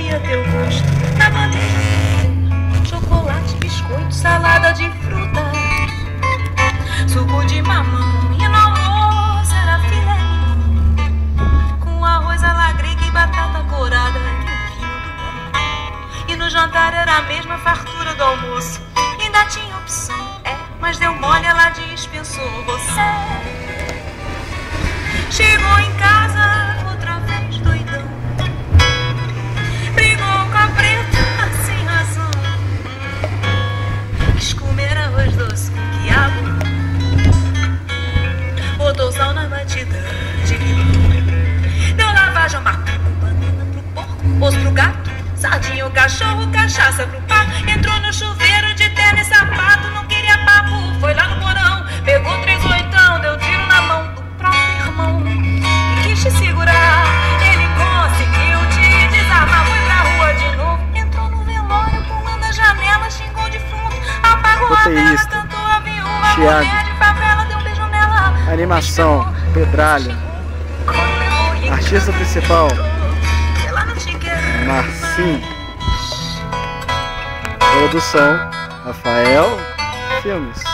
sabia teu gosto. Na bandeja, chocolate, biscoito, salada de fruta, suco de mamão, e no almoço era filé mignon, com arroz à la grega e batata corada e o vinho do bom. E no jantar era a mesma fartura do almoço, ainda tinha opção, mas deu mole, ela dispensou você. Chegou em casa outra vez doidão, brigou com a preta sem razão, quis comer arroz doce com quiabo, botou sal na batida de limão, deu lavagem ao macaco, banana pro porco, osso pro gato, sardinha o cachorro, cachaça pro pato, entrou no chuveiro de terno e sapato, não queria papo, foi lá no porão, pegou 3 oitão, deu tiro na mão do próprio irmão e quis te segurar, ele conseguiu te desarmar, foi pra rua de novo, entrou no velório, pulando a janela, xingou de fundo, apagou a vela, cantou a viúva, mulher de favela, deu um beijo nela, animação, Pedralha, artista principal, Marcinho, produção, Rafael Filmes.